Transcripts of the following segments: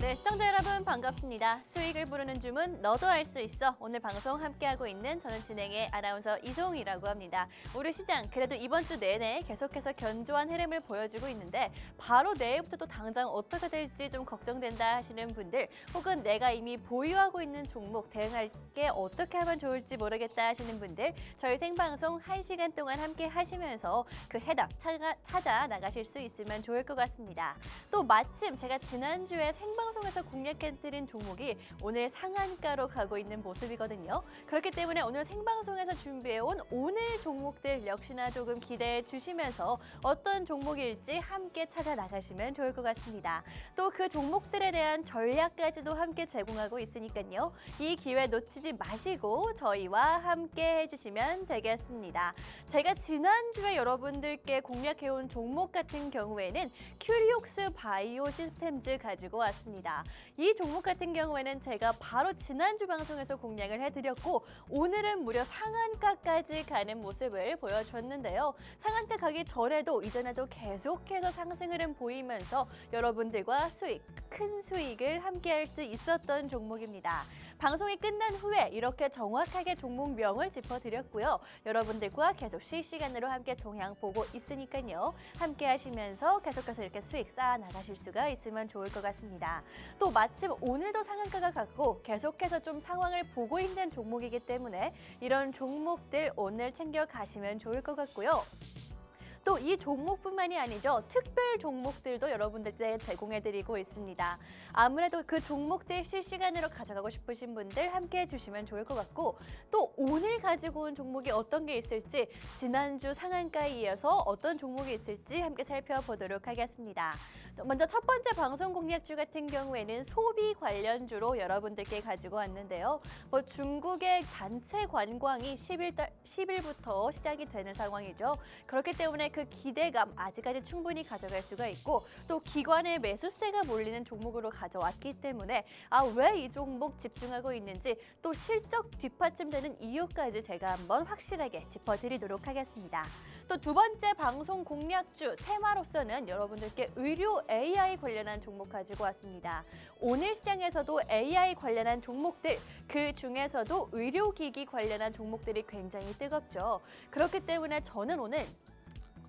네, 시청자 여러분 반갑습니다. 수익을 부르는 주문 너도 알 수 있어. 오늘 방송 함께하고 있는 저는 진행의 아나운서 이송이라고 합니다. 우리 시장 그래도 이번 주 내내 계속해서 견조한 흐름을 보여주고 있는데 바로 내일부터 또 당장 어떻게 될지 좀 걱정된다 하시는 분들 혹은 내가 이미 보유하고 있는 종목 대응할 게 어떻게 하면 좋을지 모르겠다 하시는 분들 저희 생방송 1시간 동안 함께 하시면서 그 해답 찾아 나가실 수 있으면 좋을 것 같습니다. 또 마침 제가 지난주에 생방송에서 공략해드린 종목이 오늘 상한가로 가고 있는 모습이거든요. 그렇기 때문에 오늘 생방송에서 준비해온 오늘 종목들 역시나 조금 기대해 주시면서 어떤 종목일지 함께 찾아 나가시면 좋을 것 같습니다. 또 그 종목들에 대한 전략까지도 함께 제공하고 있으니까요. 이 기회 놓치지 마시고 저희와 함께 해주시면 되겠습니다. 제가 지난주에 여러분들께 공략해온 종목 같은 경우에는 큐리옥스 바이오 시스템즈 가지고 왔습니다. 이 종목 같은 경우에는 제가 바로 지난주 방송에서 공략을 해드렸고 오늘은 무려 상한가까지 가는 모습을 보여줬는데요. 상한가 가기 전에도 이전에도 계속해서 상승 흐름 보이면서 여러분들과 큰 수익을 함께할 수 있었던 종목입니다. 방송이 끝난 후에 이렇게 정확하게 종목명을 짚어드렸고요. 여러분들과 계속 실시간으로 함께 동향 보고 있으니까요. 함께 하시면서 계속해서 이렇게 수익 쌓아 나가실 수가 있으면 좋을 것 같습니다. 또 마침 오늘도 상한가가 갔고 계속해서 좀 상황을 보고 있는 종목이기 때문에 이런 종목들 오늘 챙겨 가시면 좋을 것 같고요. 또 이 종목뿐만이 아니죠. 특별 종목들도 여러분들께 제공해드리고 있습니다. 아무래도 그 종목들 실시간으로 가져가고 싶으신 분들 함께 해주시면 좋을 것 같고 또 오늘 가지고 온 종목이 어떤 게 있을지 지난주 상한가에 이어서 어떤 종목이 있을지 함께 살펴보도록 하겠습니다. 먼저 첫 번째 방송 공략주 같은 경우에는 소비 관련주로 여러분들께 가지고 왔는데요. 중국의 단체 관광이 10일부터 시작이 되는 상황이죠. 그렇기 때문에 그 기대감 아직까지 충분히 가져갈 수가 있고 또 기관의 매수세가 몰리는 종목으로 가져왔기 때문에 왜 이 종목 집중하고 있는지 또 실적 뒷받침되는 이유까지 제가 한번 확실하게 짚어드리도록 하겠습니다. 또 두 번째 방송 공략주 테마로서는 여러분들께 의료 AI 관련한 종목 가지고 왔습니다. 오늘 시장에서도 AI 관련한 종목들 그 중에서도 의료기기 관련한 종목들이 굉장히 뜨겁죠. 그렇기 때문에 저는 오늘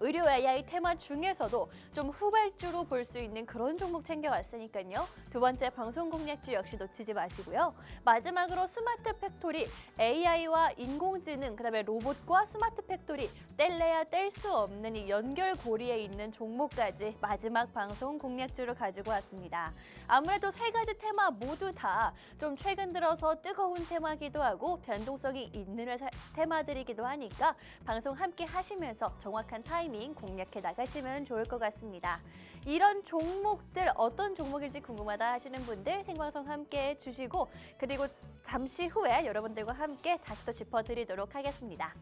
의료 AI 테마 중에서도 좀 후발주로 볼 수 있는 그런 종목 챙겨왔으니까요. 두 번째 방송 공략주 역시 놓치지 마시고요. 마지막으로 스마트 팩토리, AI와 인공지능, 그다음에 로봇과 스마트 팩토리, 뗄래야 뗄 수 없는 이 연결고리에 있는 종목까지 마지막 방송 공략주로 가지고 왔습니다. 아무래도 세 가지 테마 모두 다 좀 최근 들어서 뜨거운 테마기도 하고 변동성이 있는 테마들이기도 하니까 방송 함께 하시면서 정확한 타이밍 공략해 나가시면 좋을 것 같습니다. 이런 종목들 어떤 종목일지 궁금하다 하시는 분들 생방송 함께 해주시고 그리고 잠시 후에 여러분들과 함께 다시 또 짚어드리도록 하겠습니다.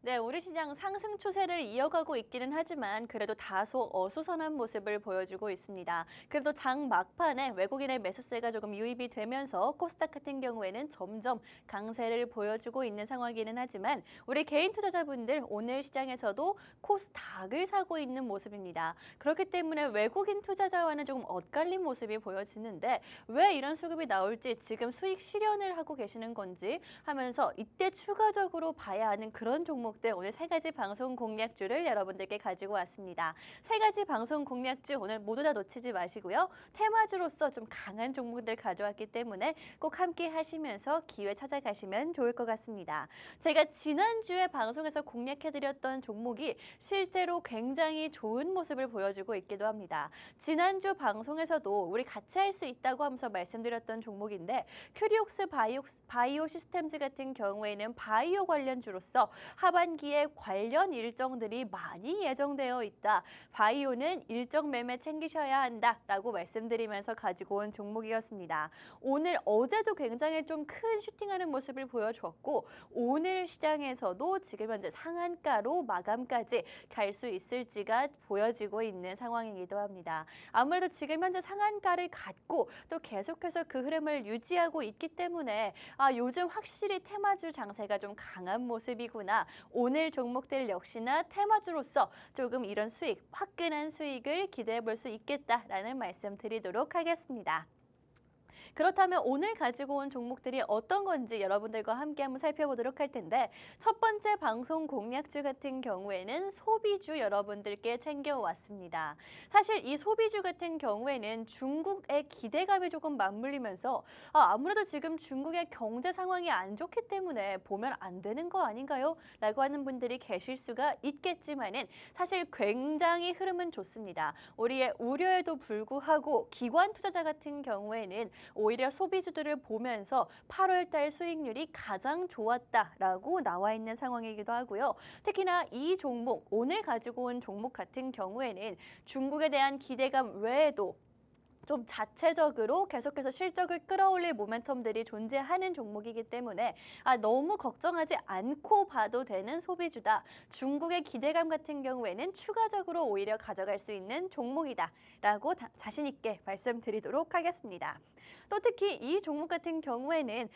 네, 우리 시장 상승 추세를 이어가고 있기는 하지만 그래도 다소 어수선한 모습을 보여주고 있습니다. 그래도 장 막판에 외국인의 매수세가 조금 유입이 되면서 코스닥 같은 경우에는 점점 강세를 보여주고 있는 상황이기는 하지만 우리 개인 투자자분들 오늘 시장에서도 코스닥을 사고 있는 모습입니다. 그렇기 때문에 외국인 투자자와는 조금 엇갈린 모습이 보여지는데 왜 이런 수급이 나올지 지금 수익 실현을 하고 계시는 건지 하면서 이때 추가적으로 봐야 하는 그런 종목들 오늘 세 가지 방송 공략주를 여러분들께 가지고 왔습니다. 세 가지 방송 공략주 오늘 모두 다 놓치지 마시고요. 테마주로서 좀 강한 종목들 가져왔기 때문에 꼭 함께 하시면서 기회 찾아가시면 좋을 것 같습니다. 제가 지난주에 방송에서 공략해드렸던 종목이 실제로 굉장히 좋은 모습을 보여주고 있기도 합니다. 지난주 방송에서도 우리 같이 할 수 있다고 하면서 말씀드렸던 종목인데 큐리옥스 바이오 시스템즈 같은 경우에는 바이오 관련주로서 하반기에 관련 일정들이 많이 예정되어 있다. 바이오는 일정 매매 챙기셔야 한다라고 말씀드리면서 가지고 온 종목이었습니다. 오늘 어제도 굉장히 좀 큰 슈팅하는 모습을 보여줬고 오늘 시장에서도 지금 현재 상한가로 마감까지 갈 수 있을지가 보여지고 있는 상황이기도 합니다. 아무래도 지금 현재 상한가를 갖고 또 계속해서 그 흐름을 유지하고 있기 때문에 요즘 확실히 테마주 장세가 좀 강한 모습이구나. 오늘 종목들 역시나 테마주로서 조금 이런 수익, 화끈한 수익을 기대해 볼 수 있겠다라는 말씀 드리도록 하겠습니다. 그렇다면 오늘 가지고 온 종목들이 어떤 건지 여러분들과 함께 한번 살펴보도록 할 텐데 첫 번째 방송 공략주 같은 경우에는 소비주 여러분들께 챙겨왔습니다. 사실 이 소비주 같은 경우에는 중국의 기대감이 조금 맞물리면서 아무래도 지금 중국의 경제 상황이 안 좋기 때문에 보면 안 되는 거 아닌가요? 라고 하는 분들이 계실 수가 있겠지만은 사실 굉장히 흐름은 좋습니다. 우리의 우려에도 불구하고 기관 투자자 같은 경우에는 오히려 소비주들을 보면서 8월 달 수익률이 가장 좋았다라고 나와 있는 상황이기도 하고요. 특히나 이 종목, 오늘 가지고 온 종목 같은 경우에는 중국에 대한 기대감 외에도 좀 자체적으로 계속해서 실적을 끌어올릴 모멘텀들이 존재하는 종목이기 때문에 너무 걱정하지 않고 봐도 되는 소비주다. 중국의 기대감 같은 경우에는 추가적으로 오히려 가져갈 수 있는 종목이다라고 자신 있게 말씀드리도록 하겠습니다. 또 특히 이 종목 같은 경우에는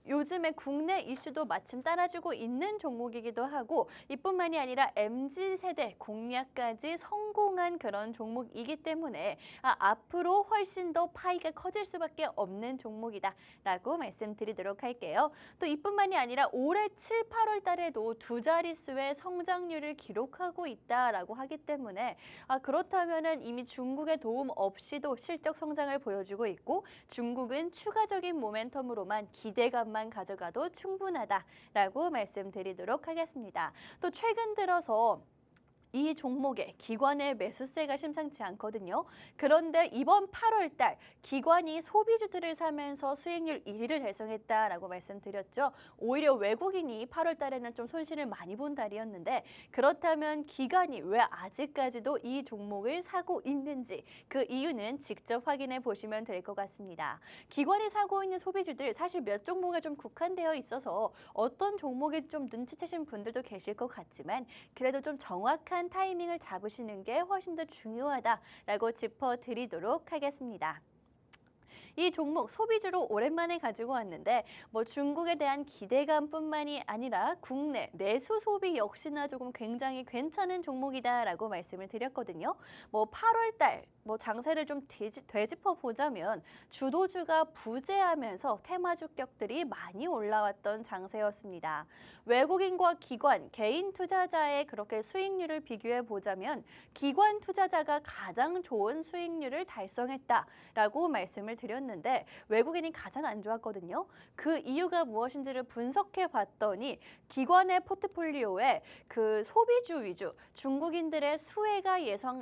요즘에 국내 이슈도 마침 따라주고 있는 종목이기도 하고 이뿐만이 아니라 MZ세대 공략까지 성공한 그런 종목이기 때문에 앞으로 훨씬 더 파이가 커질 수밖에 없는 종목이다라고 말씀드리도록 할게요. 또 이뿐만이 아니라 올해 7, 8월 달에도 두 자릿수의 성장률을 기록하고 있다라고 하기 때문에 그렇다면은 이미 중국의 도움 없이도 실적 성장을 보여주고 있고 중국은 추가적인 모멘텀으로만 기대감만 가져가도 충분하다라고 말씀드리도록 하겠습니다. 또 최근 들어서 이 종목에 기관의 매수세가 심상치 않거든요. 그런데 이번 8월 달 기관이 소비주들을 사면서 수익률 1위를 달성했다라고 말씀드렸죠. 오히려 외국인이 8월 달에는 좀 손실을 많이 본 달이었는데 그렇다면 기관이 왜 아직까지도 이 종목을 사고 있는지 그 이유는 직접 확인해 보시면 될 것 같습니다. 기관이 사고 있는 소비주들 사실 몇 종목에 좀 국한되어 있어서 어떤 종목에 좀 눈치채신 분들도 계실 것 같지만 그래도 좀 정확한 타이밍을 잡으시는 게 훨씬 더 중요하다라고 짚어드리도록 하겠습니다. 이 종목 소비주로 오랜만에 가지고 왔는데 중국에 대한 기대감뿐만이 아니라 국내 내수 소비 역시나 조금 굉장히 괜찮은 종목이다라고 말씀을 드렸거든요. 8월 달 장세를 좀 되짚어 보자면 주도주가 부재하면서 테마 주격들이 많이 올라왔던 장세였습니다. 외국인과 기관, 개인 투자자의 그렇게 수익률을 비교해 보자면 기관 투자자가 가장 좋은 수익률을 달성했다라고 말씀을 드렸는데 외국인이 가장 안 좋았거든요. 그 이유가 무엇인지를 분석해 봤더니 기관의 포트폴리오에 소비주 위주, 중국인들의 수혜가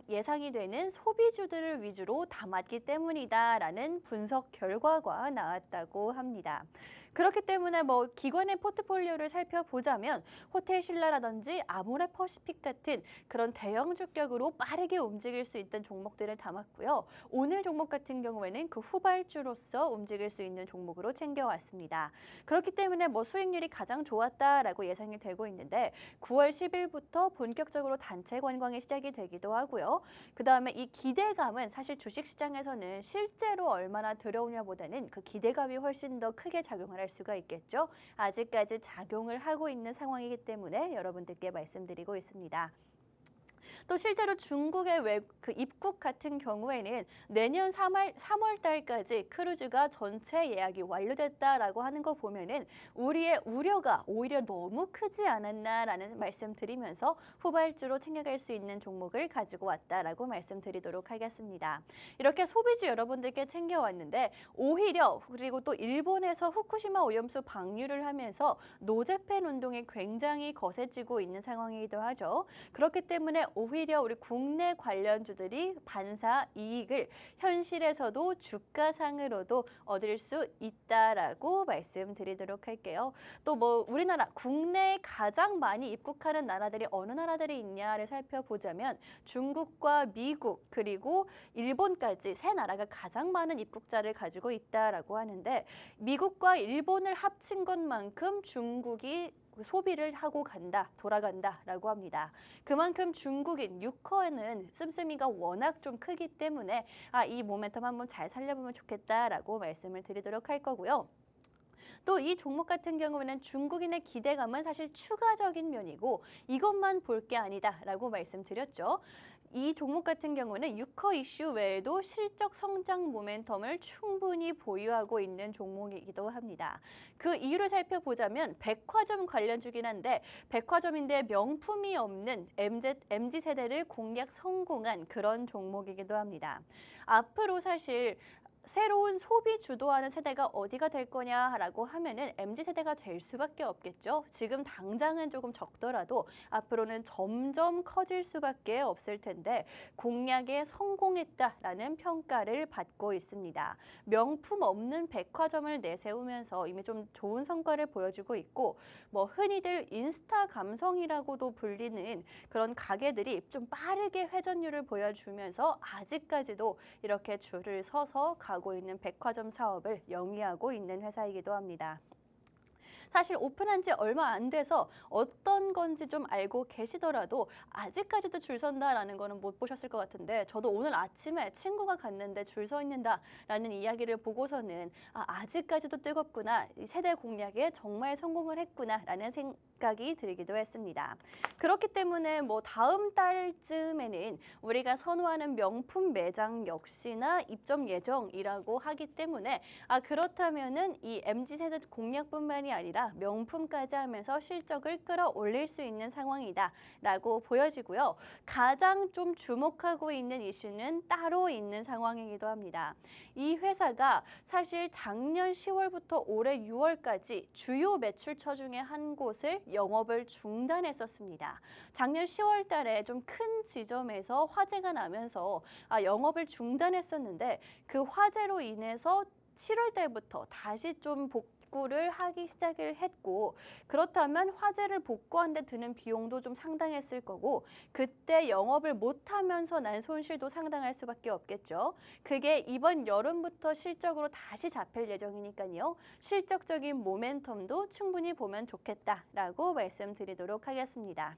예상이 되는 소비주들을 위주로 담았기 때문이다라는 분석 결과가 나왔다고 합니다. 그렇기 때문에 뭐 기관의 포트폴리오를 살펴보자면 호텔 신라라든지 아모레 퍼시픽 같은 그런 대형 주격으로 빠르게 움직일 수 있던 종목들을 담았고요. 오늘 종목 같은 경우에는 그 후발주로서 움직일 수 있는 종목으로 챙겨왔습니다. 그렇기 때문에 뭐 수익률이 가장 좋았다라고 예상이 되고 있는데 9월 10일부터 본격적으로 단체 관광이 시작이 되기도 하고요. 그다음에 이 기대감은 사실 주식시장에서는 실제로 얼마나 들어오냐보다는 그 기대감이 훨씬 더 크게 작용을 할 수가 있겠죠. 아직까지 작용을 하고 있는 상황이기 때문에 여러분들께 말씀드리고 있습니다. 또 실제로 중국의 그 입국 같은 경우에는 내년 3월 달까지 크루즈가 전체 예약이 완료됐다라고 하는 거 보면은 우리의 우려가 오히려 너무 크지 않았나라는 말씀드리면서 후발주로 챙겨갈 수 있는 종목을 가지고 왔다라고 말씀드리도록 하겠습니다. 이렇게 소비주 여러분들께 챙겨왔는데 오히려 그리고 또 일본에서 후쿠시마 오염수 방류를 하면서 노재팬 운동이 굉장히 거세지고 있는 상황이기도 하죠. 그렇기 때문에 오히려 우리 국내 관련주들이 반사 이익을 현실에서도 주가상으로도 얻을 수 있다라고 말씀드리도록 할게요. 또 뭐 우리나라 국내에 가장 많이 입국하는 나라들이 어느 나라들이 있냐를 살펴보자면 중국과 미국 그리고 일본까지 세 나라가 가장 많은 입국자를 가지고 있다라고 하는데 미국과 일본을 합친 것만큼 중국이 소비를 하고 간다, 돌아간다라고 합니다. 그만큼 중국인 유커는 씀씀이가 워낙 좀 크기 때문에 이 모멘텀 한번 잘 살려보면 좋겠다라고 말씀을 드리도록 할 거고요. 또 이 종목 같은 경우에는 중국인의 기대감은 사실 추가적인 면이고 이것만 볼 게 아니다라고 말씀드렸죠. 이 종목 같은 경우는 유커 이슈 외에도 실적 성장 모멘텀을 충분히 보유하고 있는 종목이기도 합니다. 그 이유를 살펴보자면 백화점 관련주긴 한데 백화점인데 명품이 없는 MZ세대를 공략 성공한 그런 종목이기도 합니다. 앞으로 사실 새로운 소비 주도하는 세대가 어디가 될 거냐라고 하면은 MZ세대가 될 수밖에 없겠죠. 지금 당장은 조금 적더라도 앞으로는 점점 커질 수밖에 없을 텐데 공략에 성공했다라는 평가를 받고 있습니다. 명품 없는 백화점을 내세우면서 이미 좀 좋은 성과를 보여주고 있고 뭐 흔히들 인스타 감성이라고도 불리는 그런 가게들이 좀 빠르게 회전율을 보여주면서 아직까지도 이렇게 줄을 서서 가고 있는 백화점 사업을 영위하고 있는 회사이기도 합니다. 사실 오픈한 지 얼마 안 돼서 어떤 건지 좀 알고 계시더라도 아직까지도 줄 선다라는 거는 못 보셨을 것 같은데 저도 오늘 아침에 친구가 갔는데 줄 서 있는다라는 이야기를 보고서는 아직까지도 뜨겁구나. 이 세대 공략에 정말 성공을 했구나라는 생각이 들기도 했습니다. 그렇기 때문에 뭐 다음 달쯤에는 우리가 선호하는 명품 매장 역시나 입점 예정이라고 하기 때문에 그렇다면은 이 MZ세대 공략뿐만이 아니라 명품까지 하면서 실적을 끌어올릴 수 있는 상황이다라고 보여지고요. 가장 좀 주목하고 있는 이슈는 따로 있는 상황이기도 합니다. 이 회사가 사실 작년 10월부터 올해 6월까지 주요 매출처 중에 한 곳을 영업을 중단했었습니다. 작년 10월 달에 좀 큰 지점에서 화재가 나면서 영업을 중단했었는데 그 화재로 인해서 7월 달부터 다시 좀 복구를 하기 시작을 했고 그렇다면 화재를 복구하는 데 드는 비용도 좀 상당했을 거고 그때 영업을 못하면서 난 손실도 상당할 수밖에 없겠죠. 그게 이번 여름부터 실적으로 다시 잡힐 예정이니까요. 실적적인 모멘텀도 충분히 보면 좋겠다라고 말씀드리도록 하겠습니다.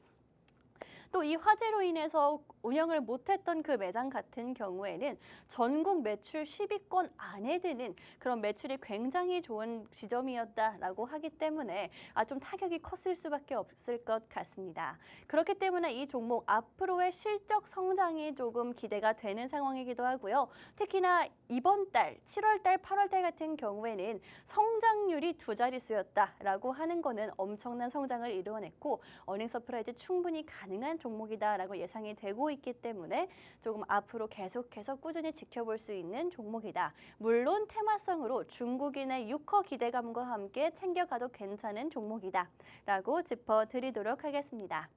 또 이 화재로 인해서 운영을 못했던 그 매장 같은 경우에는 전국 매출 10위권 안에 드는 그런 매출이 굉장히 좋은 지점이었다라고 하기 때문에 좀 타격이 컸을 수밖에 없을 것 같습니다. 그렇기 때문에 이 종목 앞으로의 실적 성장이 조금 기대가 되는 상황이기도 하고요. 특히나 이번 달 7월 달, 8월 달 같은 경우에는 성장률이 두 자릿수였다라고 하는 거는 엄청난 성장을 이루어냈고 어닝 서프라이즈 충분히 가능한 종목이다라고 예상이 되고 있기 때문에 조금 앞으로 계속해서 꾸준히 지켜볼 수 있는 종목이다. 물론 테마성으로 중국인의 유커 기대감과 함께 챙겨가도 괜찮은 종목이다라고 짚어드리도록 하겠습니다.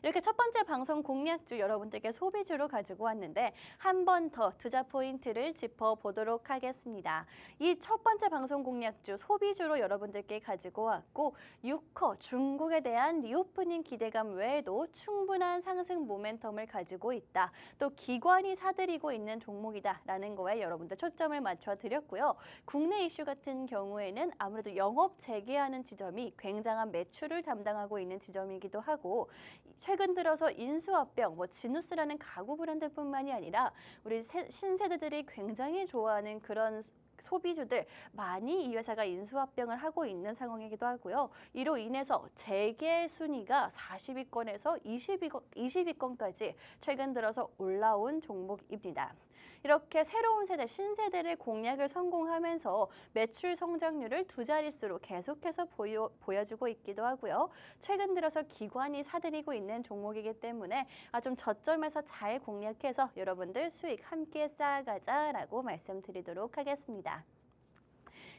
이렇게 첫 번째 방송 공략주 여러분들께 소비주로 가지고 왔는데 한 번 더 투자 포인트를 짚어보도록 하겠습니다. 이 첫 번째 방송 공략주 소비주로 여러분들께 가지고 왔고 6호 중국에 대한 리오프닝 기대감 외에도 충분한 상승 모멘텀을 가지고 있다. 또 기관이 사들이고 있는 종목이다라는 거에 여러분들 초점을 맞춰 드렸고요. 국내 이슈 같은 경우에는 아무래도 영업 재개하는 지점이 굉장한 매출을 담당하고 있는 지점이기도 하고 최근 들어서 인수합병, 지누스라는 가구 브랜드뿐만이 아니라 우리 신세대들이 굉장히 좋아하는 그런 소비주들 많이 이 회사가 인수합병을 하고 있는 상황이기도 하고요. 이로 인해서 재계 순위가 40위권에서 20위권까지 최근 들어서 올라온 종목입니다. 이렇게 새로운 세대, 신세대를 공략을 성공하면서 매출 성장률을 두 자릿수로 계속해서 보여주고 있기도 하고요. 최근 들어서 기관이 사들이고 있는 종목이기 때문에 좀 저점에서 잘 공략해서 여러분들 수익 함께 쌓아가자라고 말씀드리도록 하겠습니다.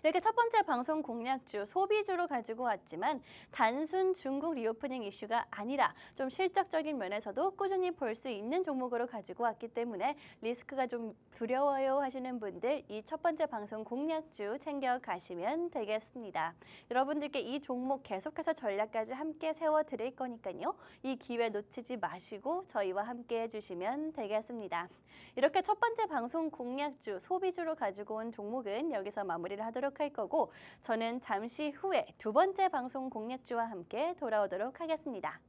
이렇게 첫 번째 방송 공략주, 소비주로 가지고 왔지만 단순 중국 리오프닝 이슈가 아니라 좀 실적적인 면에서도 꾸준히 볼 수 있는 종목으로 가지고 왔기 때문에 리스크가 좀 두려워요 하시는 분들 이 첫 번째 방송 공략주 챙겨가시면 되겠습니다. 여러분들께 이 종목 계속해서 전략까지 함께 세워드릴 거니까요. 이 기회 놓치지 마시고 저희와 함께 해주시면 되겠습니다. 이렇게 첫 번째 방송 공략주, 소비주로 가지고 온 종목은 여기서 마무리를 하도록 할 거고 저는 잠시 후에 두 번째 방송 공략주와 함께 돌아오도록 하겠습니다.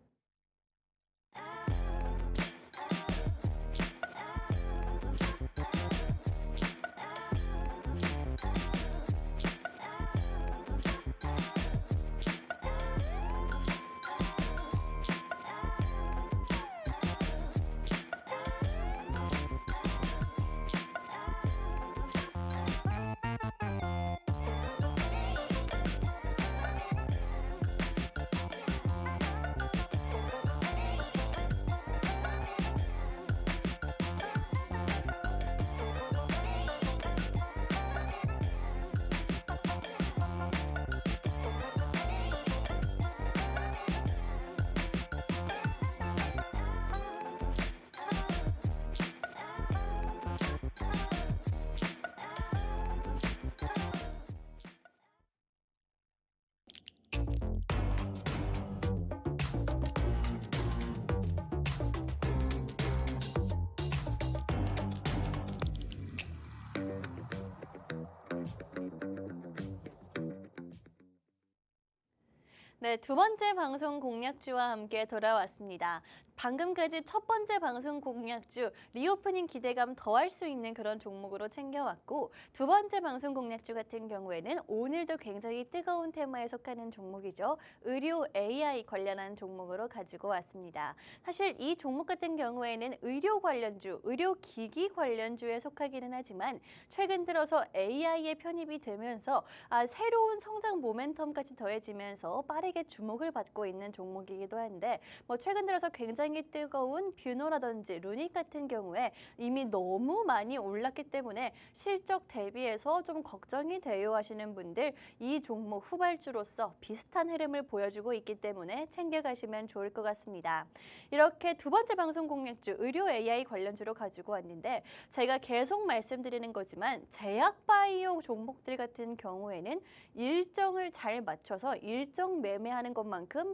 네, 두 번째 방송 공략주와 함께 돌아왔습니다. 방금까지 첫 번째 방송 공략주, 리오프닝 기대감 더할 수 있는 그런 종목으로 챙겨왔고 두 번째 방송 공략주 같은 경우에는 오늘도 굉장히 뜨거운 테마에 속하는 종목이죠. 의료 AI 관련한 종목으로 가지고 왔습니다. 사실 이 종목 같은 경우에는 의료 관련주, 의료기기 관련주에 속하기는 하지만 최근 들어서 AI에 편입이 되면서 새로운 성장 모멘텀까지 더해지면서 빠르게 주목을 받고 있는 종목이기도 한데 최근 들어서 굉장히 뜨거운 뷰노라든지 루닉 같은 경우에 이미 너무 많이 올랐기 때문에 실적 대비해서 좀 걱정이 돼요 하시는 분들 이 종목 후발주로서 비슷한 흐름을 보여주고 있기 때문에 챙겨가시면 좋을 것 같습니다. 이렇게 두 번째 방송 공략주 의료 AI 관련주로 가지고 왔는데 제가 계속 말씀드리는 거지만 제약바이오 종목들 같은 경우에는 일정을 잘 맞춰서 일정 매매하는 것만큼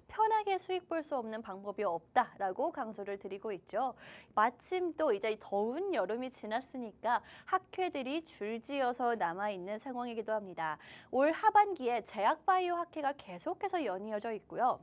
편하게 수익 볼 수 없는 방법이 없다라고 강조를 드리고 있죠. 마침 또 이제 더운 여름이 지났으니까 학회들이 줄지어서 남아있는 상황이기도 합니다. 올 하반기에 제약바이오 학회가 계속해서 연이어져 있고요.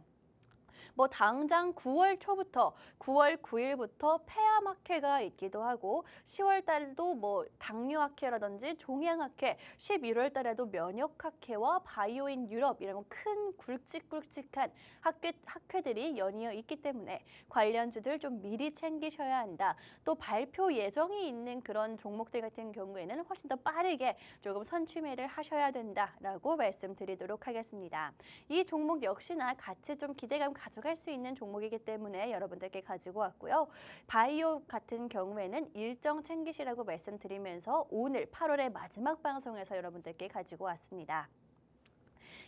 당장 9월 초부터 9월 9일부터 폐암학회가 있기도 하고 10월 달도 당뇨학회라든지 종양학회, 11월 달에도 면역학회와 바이오인 유럽 이런 큰 굵직굵직한 학회들이 연이어 있기 때문에 관련주들 좀 미리 챙기셔야 한다. 또 발표 예정이 있는 그런 종목들 같은 경우에는 훨씬 더 빠르게 조금 선취매를 하셔야 된다라고 말씀드리도록 하겠습니다. 이 종목 역시나 같이 좀 기대감 가져갈 수 있는 종목이기 때문에 여러분들께 가지고 왔고요. 바이오 같은 경우에는 일정 챙기시라고 말씀드리면서 오늘 8월의 마지막 방송에서 여러분들께 가지고 왔습니다.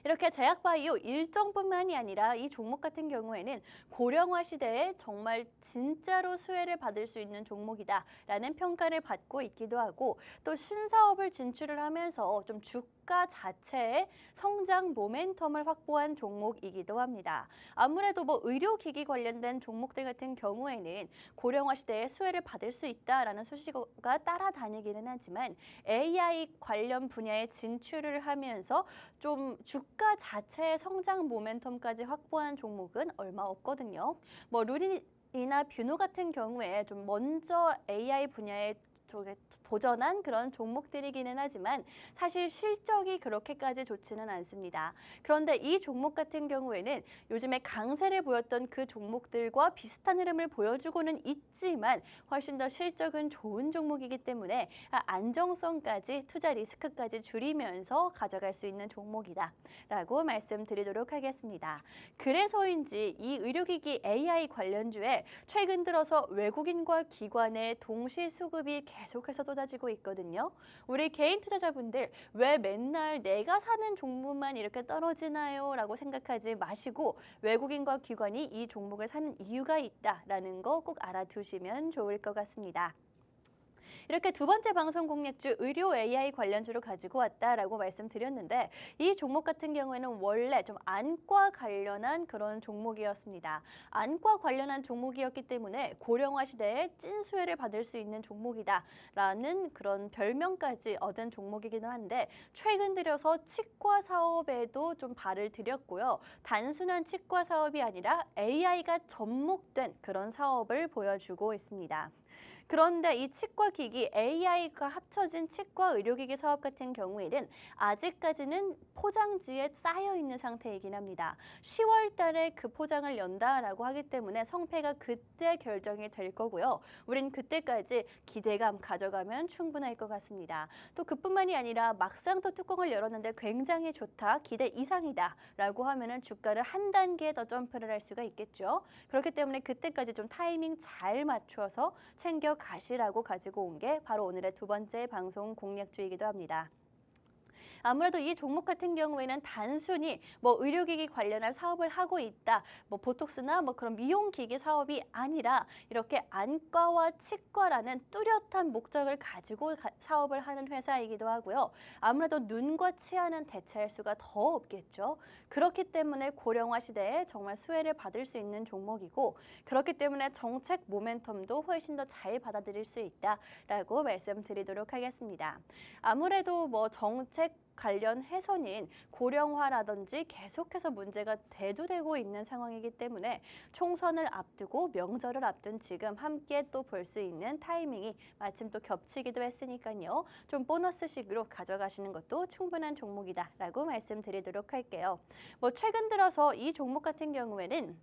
이렇게 제약바이오 일정뿐만이 아니라 이 종목 같은 경우에는 고령화 시대에 정말 진짜로 수혜를 받을 수 있는 종목이다라는 평가를 받고 있기도 하고 또 신사업을 진출을 하면서 좀 주가 자체의 성장 모멘텀을 확보한 종목이기도 합니다. 아무래도 뭐 의료기기 관련된 종목들 같은 경우에는 고령화 시대에 수혜를 받을 수 있다라는 수식어가 따라다니기는 하지만 AI 관련 분야에 진출을 하면서 좀 주가 자체의 성장 모멘텀까지 확보한 종목은 얼마 없거든요. 뭐 루린이나 뷰노 같은 경우에 좀 먼저 AI 분야에 쪽에 도전한 그런 종목들이기는 하지만 사실 실적이 그렇게까지 좋지는 않습니다. 그런데 이 종목 같은 경우에는 요즘에 강세를 보였던 그 종목들과 비슷한 흐름을 보여주고는 있지만 훨씬 더 실적은 좋은 종목이기 때문에 안정성까지 투자 리스크까지 줄이면서 가져갈 수 있는 종목이다라고 말씀드리도록 하겠습니다. 그래서인지 이 의료기기 AI 관련주에 최근 들어서 외국인과 기관의 동시 수급이 계속해서 쏟아지고 있거든요. 우리 개인 투자자분들 왜 맨날 내가 사는 종목만 이렇게 떨어지나요? 라고 생각하지 마시고 외국인과 기관이 이 종목을 사는 이유가 있다라는 거 꼭 알아두시면 좋을 것 같습니다. 이렇게 두 번째 방송 공략주 의료 AI 관련주를 가지고 왔다라고 말씀드렸는데 이 종목 같은 경우에는 원래 좀 안과 관련한 그런 종목이었습니다. 안과 관련한 종목이었기 때문에 고령화 시대에 찐수혜를 받을 수 있는 종목이다라는 그런 별명까지 얻은 종목이기도 한데 최근 들여서 치과 사업에도 좀 발을 들였고요. 단순한 치과 사업이 아니라 AI가 접목된 그런 사업을 보여주고 있습니다. 그런데 이 치과기기 AI가 합쳐진 치과 의료기기 사업 같은 경우에는 아직까지는 포장지에 쌓여 있는 상태이긴 합니다. 10월 달에 그 포장을 연다라고 하기 때문에 성패가 그때 결정이 될 거고요. 우린 그때까지 기대감 가져가면 충분할 것 같습니다. 또 그뿐만이 아니라 막상 또 뚜껑을 열었는데 굉장히 좋다, 기대 이상이다라고 하면은 주가를 한 단계 더 점프를 할 수가 있겠죠. 그렇기 때문에 그때까지 좀 타이밍 잘 맞춰서 챙겨 가시라고 가지고 온 게 바로 오늘의 두 번째 방송 공략주이기도 합니다. 아무래도 이 종목 같은 경우에는 단순히 뭐 의료기기 관련한 사업을 하고 있다, 뭐 보톡스나 뭐 그런 미용기기 사업이 아니라 이렇게 안과와 치과라는 뚜렷한 목적을 가지고 사업을 하는 회사이기도 하고요. 아무래도 눈과 치아는 대체할 수가 더 없겠죠. 그렇기 때문에 고령화 시대에 정말 수혜를 받을 수 있는 종목이고 그렇기 때문에 정책 모멘텀도 훨씬 더 잘 받아들일 수 있다라고 말씀드리도록 하겠습니다. 아무래도 뭐 정책 관련해서는 고령화라든지 계속해서 문제가 대두되고 있는 상황이기 때문에 총선을 앞두고 명절을 앞둔 지금 함께 또 볼 수 있는 타이밍이 마침 또 겹치기도 했으니까요. 좀 보너스식으로 가져가시는 것도 충분한 종목이다라고 말씀드리도록 할게요. 뭐 최근 들어서 이 종목 같은 경우에는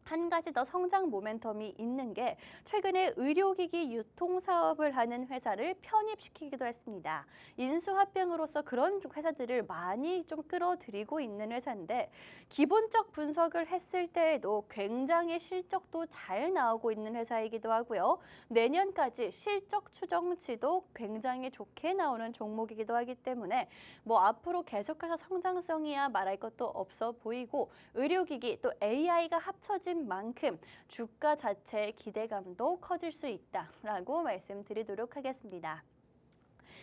한 가지 더 성장 모멘텀이 있는 게 최근에 의료기기 유통 사업을 하는 회사를 편입시키기도 했습니다. 인수합병으로서 그런 회사들을 많이 좀 끌어들이고 있는 회사인데 기본적 분석을 했을 때에도 굉장히 실적도 잘 나오고 있는 회사이기도 하고요. 내년까지 실적 추정치도 굉장히 좋게 나오는 종목이기도 하기 때문에 뭐 앞으로 계속해서 성장성이야 말할 것도 없어 보이고 의료기기 또 AI가 합쳐진 만큼 주가 자체의 기대감도 커질 수 있다라고 말씀드리도록 하겠습니다.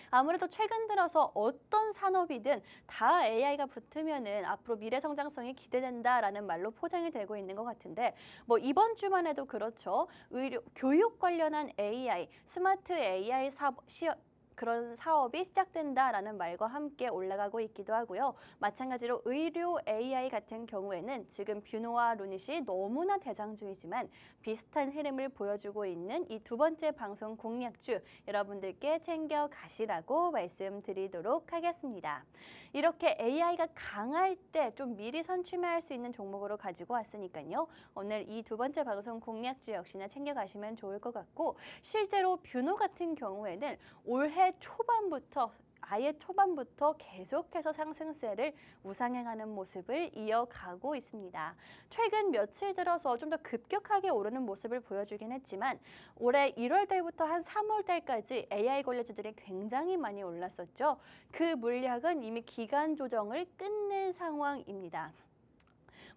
아무래도 최근 들어서 어떤 산업이든 다 AI가 붙으면은 앞으로 미래 성장성이 기대된다라는 말로 포장이 되고 있는 것 같은데 뭐 이번 주만 해도 그렇죠. 교육 관련한 AI, 스마트 AI 그런 사업이 시작된다라는 말과 함께 올라가고 있기도 하고요. 마찬가지로 의료 AI 같은 경우에는 지금 뷰노와 루닛이 너무나 대장주이지만 비슷한 흐름을 보여주고 있는 이 두 번째 방송 공략주 여러분들께 챙겨 가시라고 말씀드리도록 하겠습니다. 이렇게 AI가 강할 때 좀 미리 선취할 수 있는 종목으로 가지고 왔으니까요. 오늘 이 두 번째 방송 공략주 역시나 챙겨 가시면 좋을 것 같고 실제로 뷰노 같은 경우에는 올해 초반부터 아예 초반부터 계속해서 상승세를 우상향하는 모습을 이어가고 있습니다. 최근 며칠 들어서 좀 더 급격하게 오르는 모습을 보여주긴 했지만 올해 1월 달부터 한 3월 달까지 AI 관련주들이 굉장히 많이 올랐었죠. 그 물량은 이미 기간 조정을 끝낸 상황입니다.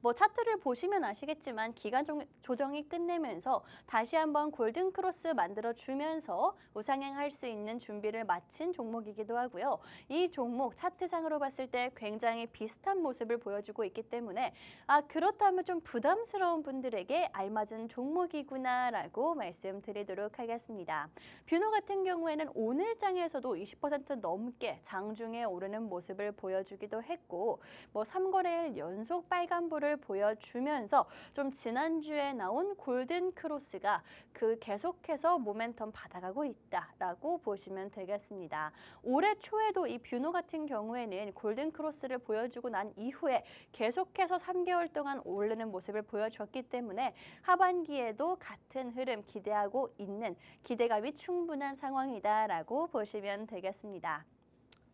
뭐 차트를 보시면 아시겠지만 기간 조정이 끝내면서 다시 한번 골든 크로스 만들어 주면서 우상향할 수 있는 준비를 마친 종목이기도 하고요. 이 종목 차트상으로 봤을 때 굉장히 비슷한 모습을 보여주고 있기 때문에 그렇다면 좀 부담스러운 분들에게 알맞은 종목이구나라고 말씀드리도록 하겠습니다. 뷰노 같은 경우에는 오늘 장에서도 20% 넘게 장중에 오르는 모습을 보여주기도 했고 뭐 3거래일 연속 빨간불을 보여주면서 좀 지난주에 나온 골든 크로스가 계속해서 모멘텀 받아가고 있다라고 보시면 되겠습니다. 올해 초에도 이 뷰노 같은 경우에는 골든 크로스를 보여주고 난 이후에 계속해서 3개월 동안 오르는 모습을 보여줬기 때문에 하반기에도 같은 흐름 기대하고 있는 기대감이 충분한 상황이다라고 보시면 되겠습니다.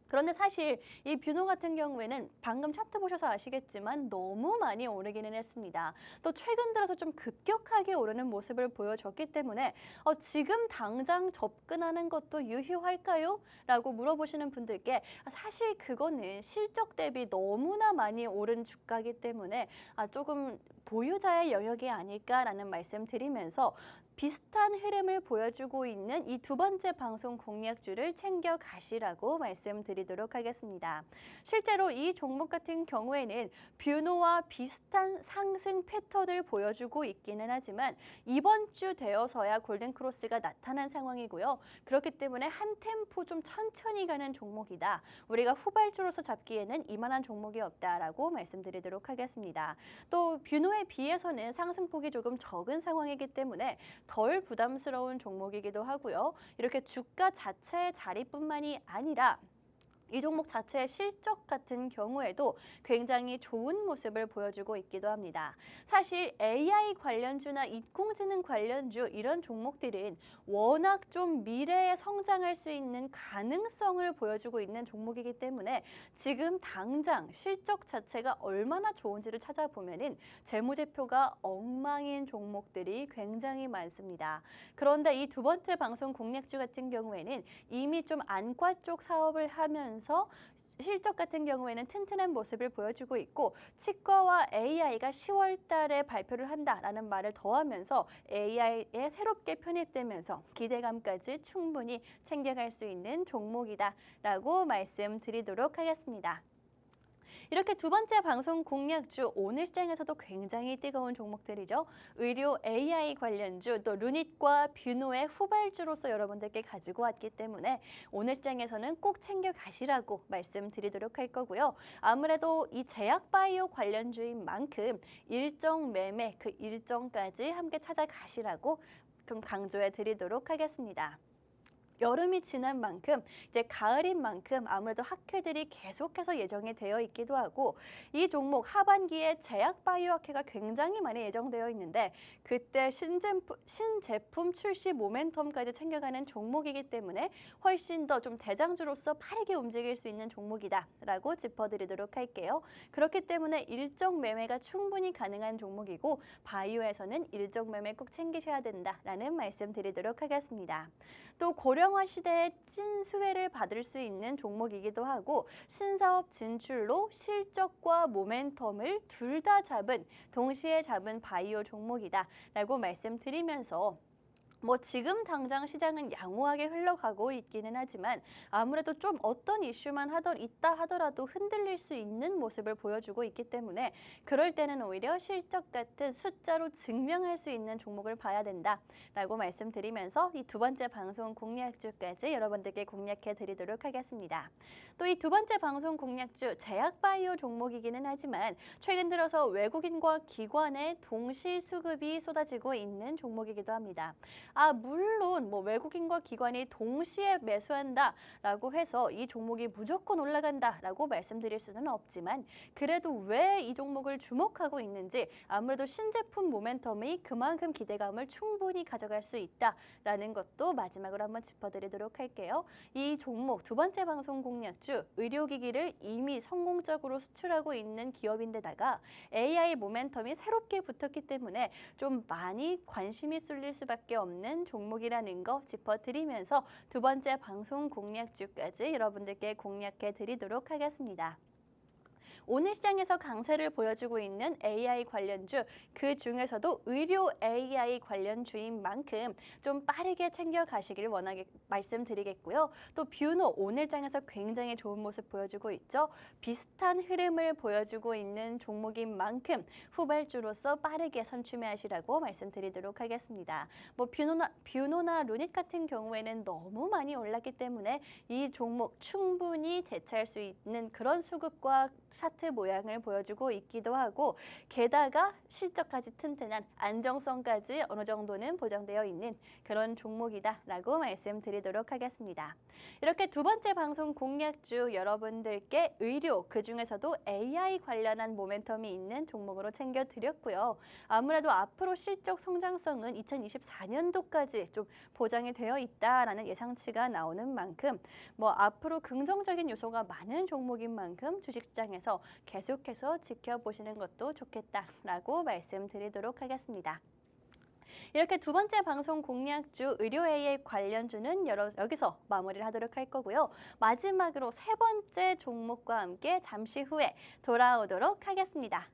그런데 사실 이 뷰노 같은 경우에는 방금 차트 보셔서 아시겠지만 너무 많이 오르기는 했습니다. 또 최근 들어서 좀 급격하게 오르는 모습을 보여줬기 때문에 지금 당장 접근하는 것도 유효할까요? 라고 물어보시는 분들께 사실 그거는 실적 대비 너무나 많이 오른 주가이기 때문에 조금 보유자의 영역이 아닐까라는 말씀 드리면서 비슷한 흐름을 보여주고 있는 이 두 번째 방송 공략주를 챙겨 가시라고 말씀드리도록 하겠습니다. 실제로 이 종목 같은 경우에는 뷰노와 비슷한 상승 패턴을 보여주고 있기는 하지만 이번 주 되어서야 골든 크로스가 나타난 상황이고요. 그렇기 때문에 한 템포 좀 천천히 가는 종목이다. 우리가 후발주로서 잡기에는 이만한 종목이 없다라고 말씀드리도록 하겠습니다. 또 뷰노에 비해서는 상승폭이 조금 적은 상황이기 때문에 덜 부담스러운 종목이기도 하고요. 이렇게 주가 자체의 자리뿐만이 아니라 이 종목 자체의 실적 같은 경우에도 굉장히 좋은 모습을 보여주고 있기도 합니다. 사실 AI 관련주나 인공지능 관련주 이런 종목들은 워낙 좀 미래에 성장할 수 있는 가능성을 보여주고 있는 종목이기 때문에 지금 당장 실적 자체가 얼마나 좋은지를 찾아보면은 재무제표가 엉망인 종목들이 굉장히 많습니다. 그런데 이 두 번째 방송 공략주 같은 경우에는 이미 좀 안과 쪽 사업을 하면서 실적 같은 경우에는 튼튼한 모습을 보여주고 있고 치과와 AI가 10월 달에 발표를 한다라는 말을 더하면서 AI에 새롭게 편입되면서 기대감까지 충분히 챙겨갈 수 있는 종목이다라고 말씀드리도록 하겠습니다. 이렇게 두 번째 방송 공략주 오늘 시장에서도 굉장히 뜨거운 종목들이죠. 의료 AI 관련주 또 루닛과 뷰노의 후발주로서 여러분들께 가지고 왔기 때문에 오늘 시장에서는 꼭 챙겨 가시라고 말씀드리도록 할 거고요. 아무래도 이 제약바이오 관련주인 만큼 일정 매매 그 일정까지 함께 찾아가시라고 좀 강조해 드리도록 하겠습니다. 여름이 지난 만큼 이제 가을인 만큼 아무래도 학회들이 계속해서 예정이 되어 있기도 하고 이 종목 하반기에 제약바이오 학회가 굉장히 많이 예정되어 있는데 그때 신제품 출시 모멘텀까지 챙겨가는 종목이기 때문에 훨씬 더 좀 대장주로서 빠르게 움직일 수 있는 종목이다라고 짚어드리도록 할게요. 그렇기 때문에 일정 매매가 충분히 가능한 종목이고 바이오에서는 일정 매매 꼭 챙기셔야 된다라는 말씀 드리도록 하겠습니다. 또 고령화 시대의 찐 수혜를 받을 수 있는 종목이기도 하고 신사업 진출로 실적과 모멘텀을 둘 다 동시에 잡은 바이오 종목이다라고 말씀드리면서 뭐 지금 당장 시장은 양호하게 흘러가고 있기는 하지만 아무래도 좀 어떤 이슈만 있다 하더라도 흔들릴 수 있는 모습을 보여주고 있기 때문에 그럴 때는 오히려 실적 같은 숫자로 증명할 수 있는 종목을 봐야 된다라고 말씀드리면서 이 두 번째 방송 공략주까지 여러분들께 공략해 드리도록 하겠습니다. 또 이 두 번째 방송 공략주 제약바이오 종목이기는 하지만 최근 들어서 외국인과 기관의 동시 수급이 쏟아지고 있는 종목이기도 합니다. 물론 외국인과 기관이 동시에 매수한다라고 해서 이 종목이 무조건 올라간다라고 말씀드릴 수는 없지만 그래도 왜 이 종목을 주목하고 있는지 아무래도 신제품 모멘텀이 그만큼 기대감을 충분히 가져갈 수 있다라는 것도 마지막으로 한번 짚어드리도록 할게요. 이 종목 두 번째 방송 공략주 의료기기를 이미 성공적으로 수출하고 있는 기업인데다가 AI 모멘텀이 새롭게 붙었기 때문에 좀 많이 관심이 쏠릴 수밖에 없는 종목이라는 거 짚어드리면서 두 번째 방송 공략주까지 여러분들께 공략해 드리도록 하겠습니다. 오늘 시장에서 강세를 보여주고 있는 AI 관련주, 그 중에서도 의료 AI 관련주인 만큼 좀 빠르게 챙겨가시길 원하게 말씀드리겠고요. 또 뷰노 오늘 장에서 굉장히 좋은 모습 보여주고 있죠. 비슷한 흐름을 보여주고 있는 종목인 만큼 후발주로서 빠르게 선취매하시라고 말씀드리도록 하겠습니다. 뷰노나 루닛 같은 경우에는 너무 많이 올랐기 때문에 이 종목 충분히 대체할 수 있는 그런 수급과 차트 모양을 보여주고 있기도 하고 게다가 실적까지 튼튼한 안정성까지 어느 정도는 보장되어 있는 그런 종목이다라고 말씀드리도록 하겠습니다. 이렇게 두 번째 방송 공략주 여러분들께 의료 그중에서도 AI 관련한 모멘텀이 있는 종목으로 챙겨드렸고요. 아무래도 앞으로 실적 성장성은 2024년도까지 좀 보장이 되어 있다라는 예상치가 나오는 만큼 앞으로 긍정적인 요소가 많은 종목인 만큼 주식시장에서 계속해서 지켜보시는 것도 좋겠다라고 말씀드리도록 하겠습니다. 이렇게 두 번째 방송 공략주 의료 AI 관련주는 여기서 마무리를 하도록 할 거고요. 마지막으로 세 번째 종목과 함께 잠시 후에 돌아오도록 하겠습니다.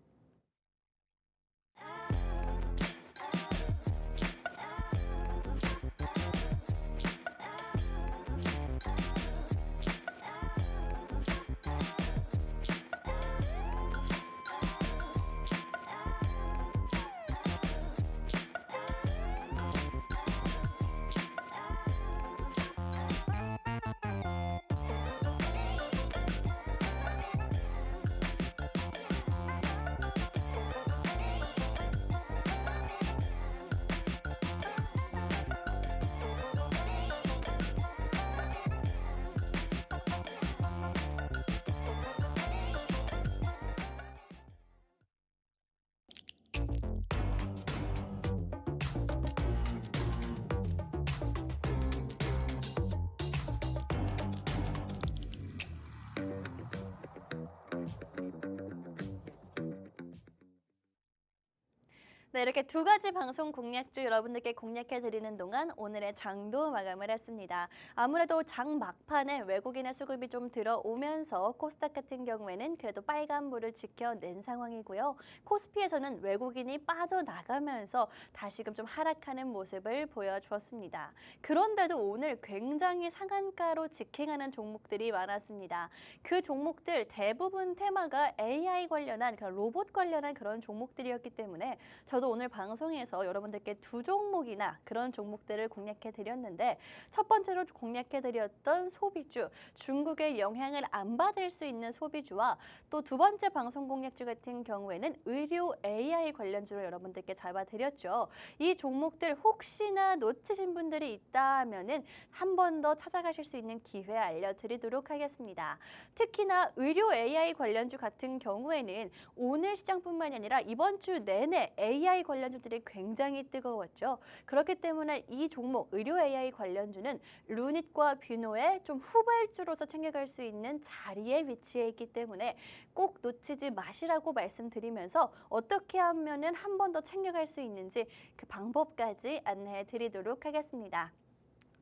네, 이렇게 두 가지 방송 공략주 여러분들께 공략해드리는 동안 오늘의 장도 마감을 했습니다. 아무래도 장 막판에 외국인의 수급이 좀 들어오면서 코스닥 같은 경우에는 그래도 빨간불을 지켜낸 상황이고요. 코스피에서는 외국인이 빠져나가면서 다시금 좀 하락하는 모습을 보여주었습니다. 그런데도 오늘 굉장히 상한가로 직행하는 종목들이 많았습니다. 그 종목들 대부분 테마가 AI 관련한 로봇 관련한 그런 종목들이었기 때문에 저도 오늘 방송에서 여러분들께 두 종목이나 그런 종목들을 공략해 드렸는데 첫 번째로 공략해 드렸던 소비주, 중국의 영향을 안 받을 수 있는 소비주와 또 두 번째 방송 공략주 같은 경우에는 의료 AI 관련주로 여러분들께 잡아드렸죠. 이 종목들 혹시나 놓치신 분들이 있다면은 한 번 더 찾아가실 수 있는 기회 알려드리도록 하겠습니다. 특히나 의료 AI 관련주 같은 경우에는 오늘 시장뿐만이 아니라 이번 주 내내 AI 관련주들이 굉장히 뜨거웠죠. 그렇기 때문에 이 종목 의료 AI 관련주는 루닛과 뷰노의 좀 후발주로서 챙겨갈 수 있는 자리에 위치해 있기 때문에 꼭 놓치지 마시라고 말씀드리면서 어떻게 하면은 한 번 더 챙겨갈 수 있는지 그 방법까지 안내해 드리도록 하겠습니다.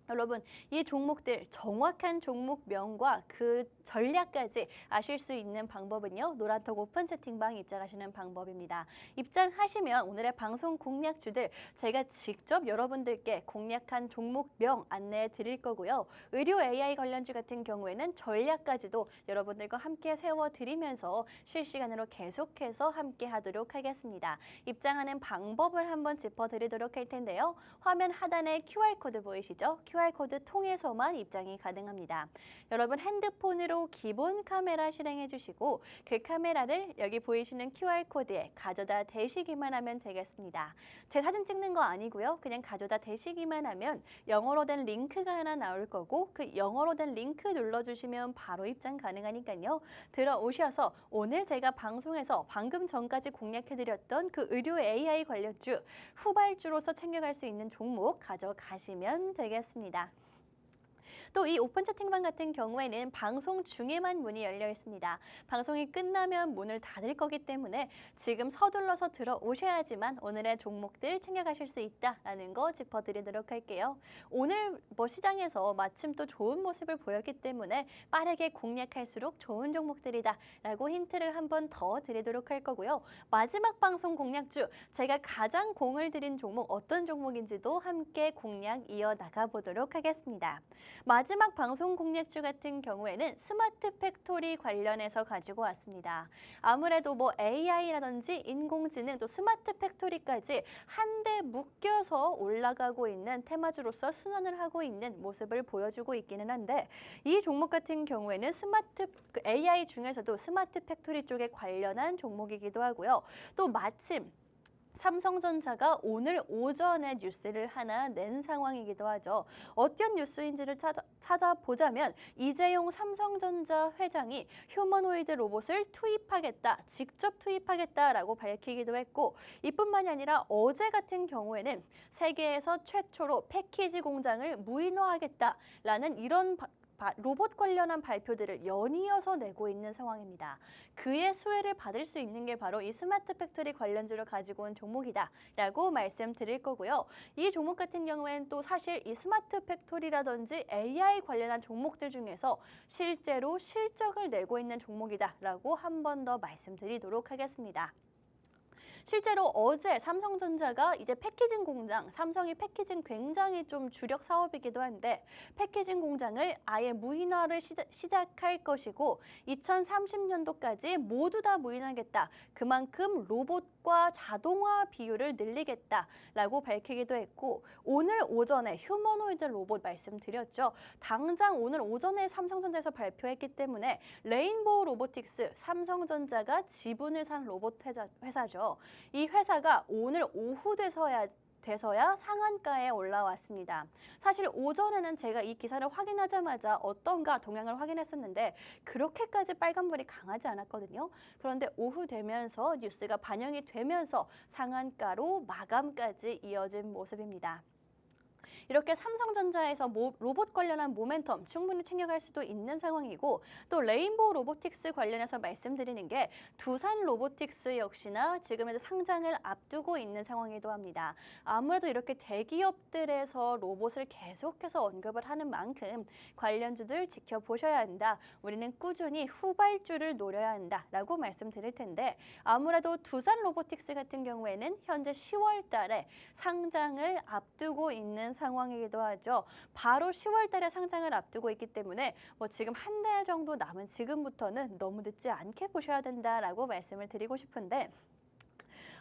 여러분, 이 종목들 정확한 종목명과 그 전략까지 아실 수 있는 방법은요. 노란톡 오픈 채팅방 입장하시는 방법입니다. 입장하시면 오늘의 방송 공략주들 제가 직접 여러분들께 공략한 종목명 안내해 드릴 거고요. 의료 AI 관련주 같은 경우에는 전략까지도 여러분들과 함께 세워드리면서 실시간으로 계속해서 함께 하도록 하겠습니다. 입장하는 방법을 한번 짚어드리도록 할 텐데요. 화면 하단에 QR코드 보이시죠? QR코드 통해서만 입장이 가능합니다. 여러분 핸드폰으로 기본 카메라 실행해 주시고 그 카메라를 여기 보이시는 QR코드에 가져다 대시기만 하면 되겠습니다. 제 사진 찍는 거 아니고요. 그냥 가져다 대시기만 하면 영어로 된 링크가 하나 나올 거고 그 영어로 된 링크 눌러주시면 바로 입장 가능하니까요. 들어오셔서 오늘 제가 방송에서 방금 전까지 공략해드렸던 그 의료 AI 관련주 후발주로서 챙겨갈 수 있는 종목 가져가시면 되겠습니다. 또 이 오픈 채팅방 같은 경우에는 방송 중에만 문이 열려 있습니다. 방송이 끝나면 문을 닫을 거기 때문에 지금 서둘러서 들어오셔야지만 오늘의 종목들 챙겨가실 수 있다라는 거 짚어드리도록 할게요. 오늘 시장에서 마침 또 좋은 모습을 보였기 때문에 빠르게 공략할수록 좋은 종목들이다라고 힌트를 한 번 더 드리도록 할 거고요. 마지막 방송 공략주 제가 가장 공을 들인 종목 어떤 종목인지도 함께 공략 이어나가 보도록 하겠습니다. 마지막 방송 공략주 같은 경우에는 스마트 팩토리 관련해서 가지고 왔습니다. 아무래도 AI라든지 인공지능 또 스마트 팩토리까지 한데 묶여서 올라가고 있는 테마주로서 순환을 하고 있는 모습을 보여주고 있기는 한데 이 종목 같은 경우에는 AI 중에서도 스마트 팩토리 쪽에 관련한 종목이기도 하고요. 또 마침 삼성전자가 오늘 오전에 뉴스를 하나 낸 상황이기도 하죠. 어떤 뉴스인지를 찾아보자면 이재용 삼성전자 회장이 휴머노이드 로봇을 투입하겠다, 직접 투입하겠다라고 밝히기도 했고 이뿐만이 아니라 어제 같은 경우에는 세계에서 최초로 패키지 공장을 무인화하겠다라는 이런 로봇 관련한 발표들을 연이어서 내고 있는 상황입니다. 그의 수혜를 받을 수 있는 게 바로 이 스마트 팩토리 관련주를 가지고 온 종목이다라고 말씀드릴 거고요. 이 종목 같은 경우에는 또 사실 이 스마트 팩토리라든지 AI 관련한 종목들 중에서 실제로 실적을 내고 있는 종목이다라고 한 번 더 말씀드리도록 하겠습니다. 실제로 어제 삼성전자가 이제 패키징 공장, 삼성이 패키징 굉장히 좀 주력 사업이기도 한데 패키징 공장을 아예 무인화를 시작할 것이고 2030년도까지 모두 다 무인하겠다. 그만큼 로봇과 자동화 비율을 늘리겠다라고 밝히기도 했고 오늘 오전에 휴머노이드 로봇 말씀드렸죠. 당장 오늘 오전에 삼성전자에서 발표했기 때문에 레인보우 로보틱스, 삼성전자가 지분을 산 로봇 회사죠. 이 회사가 오늘 오후 돼서야 상한가에 올라왔습니다. 사실 오전에는 제가 이 기사를 확인하자마자 어떤가 동향을 확인했었는데 그렇게까지 빨간불이 강하지 않았거든요. 그런데 오후 되면서 뉴스가 반영이 되면서 상한가로 마감까지 이어진 모습입니다. 이렇게 삼성전자에서 로봇 관련한 모멘텀 충분히 챙겨갈 수도 있는 상황이고 또 레인보우 로보틱스 관련해서 말씀드리는 게 두산 로보틱스 역시나 지금 현재 상장을 앞두고 있는 상황이기도 합니다. 아무래도 이렇게 대기업들에서 로봇을 계속해서 언급을 하는 만큼 관련주들 지켜보셔야 한다. 우리는 꾸준히 후발주를 노려야 한다라고 말씀드릴 텐데 아무래도 두산 로보틱스 같은 경우에는 현재 10월 달에 상장을 앞두고 있는 상황이기도 하죠. 바로 10월 달에 상장을 앞두고 있기 때문에 지금 한 달 정도 남은 지금부터는 너무 늦지 않게 보셔야 된다라고 말씀을 드리고 싶은데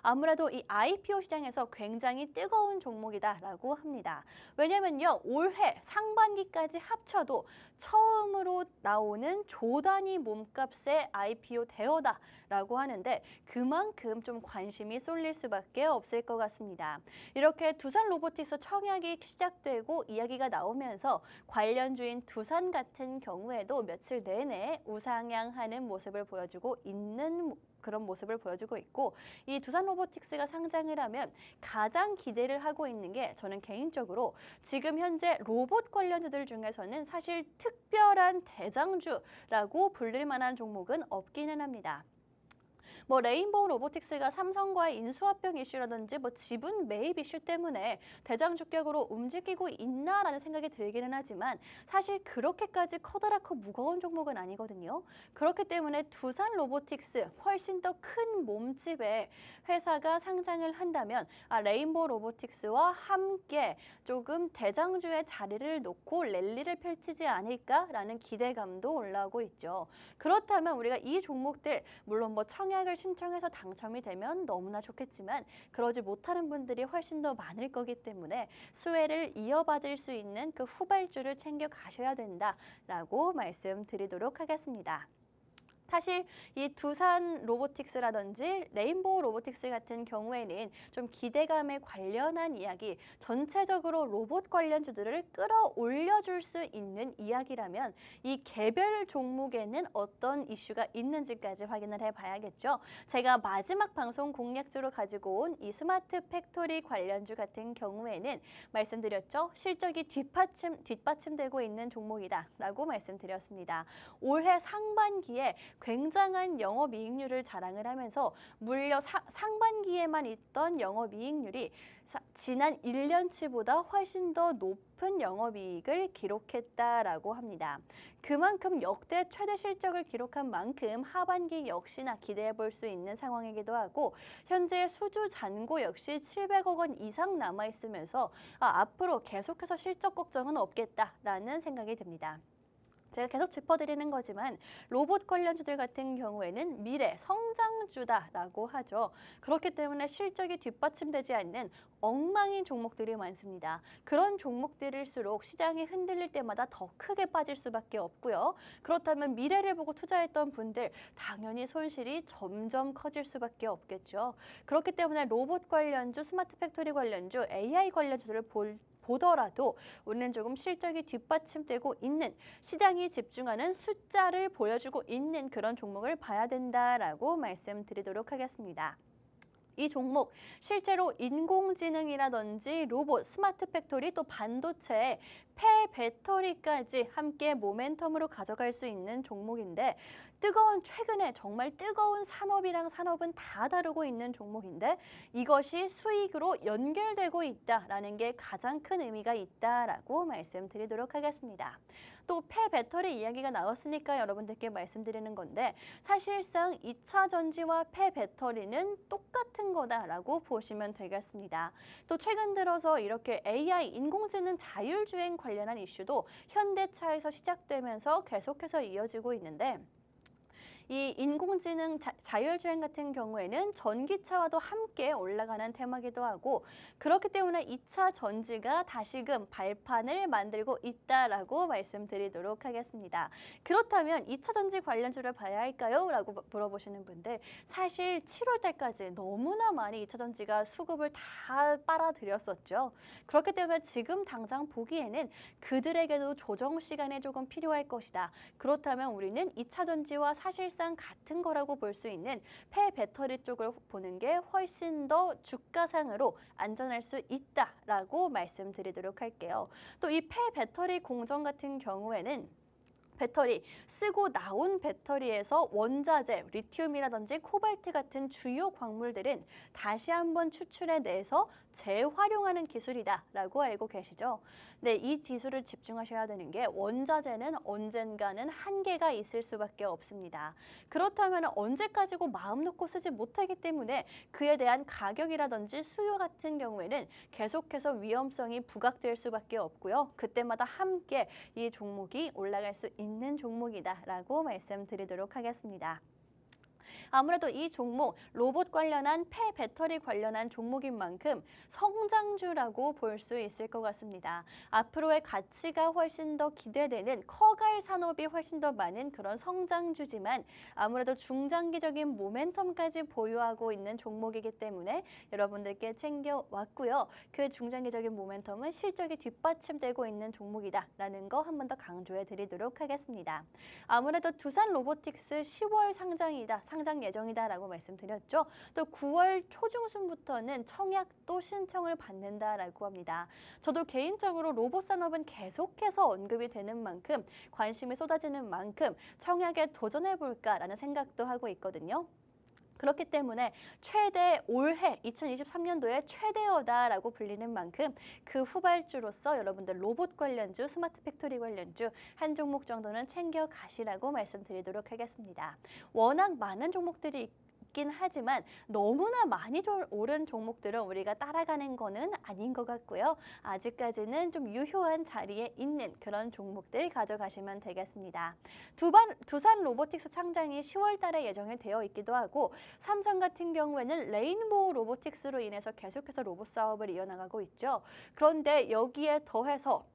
아무래도 이 IPO 시장에서 굉장히 뜨거운 종목이다라고 합니다. 왜냐면요, 올해 상반기까지 합쳐도 처음으로 나오는 조 단위 몸값의 IPO 대여다라고 하는데 그만큼 좀 관심이 쏠릴 수밖에 없을 것 같습니다. 이렇게 두산 로보틱스 청약이 시작되고 이야기가 나오면서 관련주인 두산 같은 경우에도 며칠 내내 우상향하는 모습을 보여주고 있는 그런 모습을 보여주고 있고 이 두산 로보틱스가 상장을 하면 가장 기대를 하고 있는 게 저는 개인적으로 지금 현재 로봇 관련주들 중에서는 사실 특별한 대장주라고 불릴 만한 종목은 없기는 합니다. 레인보우 로보틱스가 삼성과의 인수합병 이슈라든지 지분 매입 이슈 때문에 대장 주격으로 움직이고 있나라는 생각이 들기는 하지만 사실 그렇게까지 커다랗고 무거운 종목은 아니거든요. 그렇기 때문에 두산 로보틱스 훨씬 더 큰 몸집의 회사가 상장을 한다면 레인보우 로보틱스와 함께 조금 대장주의 자리를 놓고 랠리를 펼치지 않을까라는 기대감도 올라오고 있죠. 그렇다면 우리가 이 종목들 물론 청약을 수혜를 신청해서 당첨이 되면 너무나 좋겠지만 그러지 못하는 분들이 훨씬 더 많을 거기 때문에 수혜를 이어받을 수 있는 그 후발주를 챙겨 가셔야 된다라고 말씀드리도록 하겠습니다. 사실 이 두산 로보틱스라든지 레인보우 로보틱스 같은 경우에는 좀 기대감에 관련한 이야기, 전체적으로 로봇 관련주들을 끌어올려줄 수 있는 이야기라면 이 개별 종목에는 어떤 이슈가 있는지까지 확인을 해봐야겠죠. 제가 마지막 방송 공략주로 가지고 온 이 스마트 팩토리 관련주 같은 경우에는 말씀드렸죠. 실적이 뒷받침되고 있는 종목이다라고 말씀드렸습니다. 올해 상반기에 굉장한 영업이익률을 자랑을 하면서 물려 상반기에만 있던 영업이익률이 지난 1년치보다 훨씬 더 높은 영업이익을 기록했다라고 합니다. 그만큼 역대 최대 실적을 기록한 만큼 하반기 역시나 기대해 볼 수 있는 상황이기도 하고 현재 수주 잔고 역시 700억 원 이상 남아있으면서 앞으로 계속해서 실적 걱정은 없겠다라는 생각이 듭니다. 제가 계속 짚어드리는 거지만 로봇 관련주들 같은 경우에는 미래 성장주다라고 하죠. 그렇기 때문에 실적이 뒷받침되지 않는 엉망인 종목들이 많습니다. 그런 종목들일수록 시장이 흔들릴 때마다 더 크게 빠질 수밖에 없고요. 그렇다면 미래를 보고 투자했던 분들 당연히 손실이 점점 커질 수밖에 없겠죠. 그렇기 때문에 로봇 관련주, 스마트 팩토리 관련주, AI 관련주들을 보더라도 우리는 조금 실적이 뒷받침되고 있는, 시장이 집중하는 숫자를 보여주고 있는 그런 종목을 봐야 된다라고 말씀드리도록 하겠습니다. 이 종목 실제로 인공지능이라든지 로봇, 스마트 팩토리, 또 반도체, 폐배터리까지 함께 모멘텀으로 가져갈 수 있는 종목인데 최근에 정말 뜨거운 산업이랑 산업은 다 다루고 있는 종목인데 이것이 수익으로 연결되고 있다라는 게 가장 큰 의미가 있다라고 말씀드리도록 하겠습니다. 또 폐배터리 이야기가 나왔으니까 여러분들께 말씀드리는 건데 사실상 2차 전지와 폐배터리는 똑같은 거다라고 보시면 되겠습니다. 또 최근 들어서 이렇게 AI, 인공지능 자율주행 관련한 이슈도 현대차에서 시작되면서 계속해서 이어지고 있는데 이 인공지능 자율주행 같은 경우에는 전기차와도 함께 올라가는 테마기도 하고 그렇기 때문에 2차 전지가 다시금 발판을 만들고 있다라고 말씀드리도록 하겠습니다. 그렇다면 2차 전지 관련주를 봐야 할까요? 라고 물어보시는 분들 사실 7월 달까지 너무나 많이 2차 전지가 수급을 다 빨아들였었죠. 그렇기 때문에 지금 당장 보기에는 그들에게도 조정 시간이 조금 필요할 것이다. 그렇다면 우리는 2차 전지와 사실상 같은 거라고 볼 수 있는 폐배터리 쪽을 보는 게 훨씬 더 주가상으로 안전할 수 있다라고 말씀드리도록 할게요. 또 이 폐배터리 공정 같은 경우에는 배터리, 쓰고 나온 배터리에서 원자재, 리튬이라든지 코발트 같은 주요 광물들은 다시 한번 추출해내서 재활용하는 기술이다라고 알고 계시죠? 네, 이 기술을 집중하셔야 되는 게 원자재는 언젠가는 한계가 있을 수밖에 없습니다. 그렇다면 언제까지고 마음 놓고 쓰지 못하기 때문에 그에 대한 가격이라든지 수요 같은 경우에는 계속해서 위험성이 부각될 수밖에 없고요. 그때마다 함께 이 종목이 올라갈 수 있는 종목이다라고 말씀드리도록 하겠습니다. 아무래도 이 종목 로봇 관련한 폐배터리 관련한 종목인 만큼 성장주라고 볼 수 있을 것 같습니다. 앞으로의 가치가 훨씬 더 기대되는 커갈 산업이 훨씬 더 많은 그런 성장주지만 아무래도 중장기적인 모멘텀까지 보유하고 있는 종목이기 때문에 여러분들께 챙겨왔고요. 그 중장기적인 모멘텀은 실적이 뒷받침되고 있는 종목이다라는 거 한 번 더 강조해 드리도록 하겠습니다. 아무래도 두산 로보틱스 10월 상장 예정이다라고 말씀드렸죠. 또 9월 초중순부터는 청약도 신청을 받는다라고 합니다. 저도 개인적으로 로봇 산업은 계속해서 언급이 되는 만큼 관심이 쏟아지는 만큼 청약에 도전해볼까라는 생각도 하고 있거든요. 그렇기 때문에 올해 2023년도에 최대어다라고 불리는 만큼 그 후발주로서 여러분들 로봇 관련주, 스마트 팩토리 관련주 한 종목 정도는 챙겨 가시라고 말씀드리도록 하겠습니다. 워낙 많은 종목들이 있긴 하지만 너무나 많이 오른 종목들은 우리가 따라가는 거는 아닌 것 같고요. 아직까지는 좀 유효한 자리에 있는 그런 종목들 가져가시면 되겠습니다. 두산 로보틱스 상장이 10월 달에 예정이 되어 있기도 하고 삼성 같은 경우에는 레인보우 로보틱스로 인해서 계속해서 로봇 사업을 이어나가고 있죠. 그런데 여기에 더해서